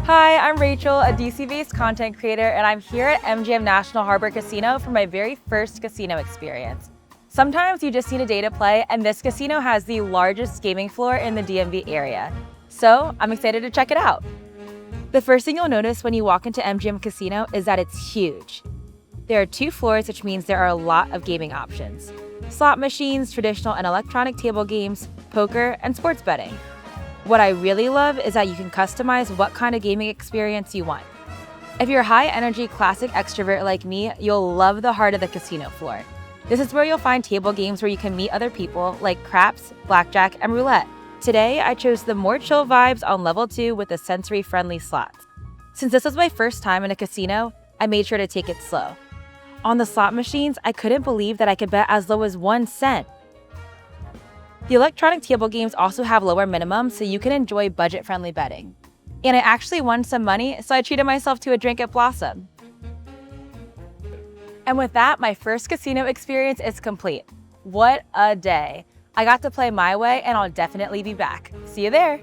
Hi, I'm Rachel, a DC-based content creator, and I'm here at MGM National Harbor Casino for my very first casino experience. Sometimes you just need a day to play, and this casino has the largest gaming floor in the DMV area. So I'm excited to check it out. The first thing you'll notice when you walk into MGM Casino is that it's huge. There are 2 floors, which means there are a lot of gaming options. Slot machines, traditional and electronic table games, poker, and sports betting. What I really love is that you can customize what kind of gaming experience you want. If you're a high-energy classic extrovert like me, you'll love the heart of the casino floor. This is where you'll find table games where you can meet other people like craps, blackjack, and roulette. Today, I chose the more chill vibes on level 2 with the sensory-friendly slots. Since this was my first time in a casino, I made sure to take it slow. On the slot machines, I couldn't believe that I could bet as low as 1 cent. The electronic table games also have lower minimums, so you can enjoy budget-friendly betting. And I actually won some money, so I treated myself to a drink at Blossom. And with that, my first casino experience is complete. What a day! I got to play my way, and I'll definitely be back. See you there!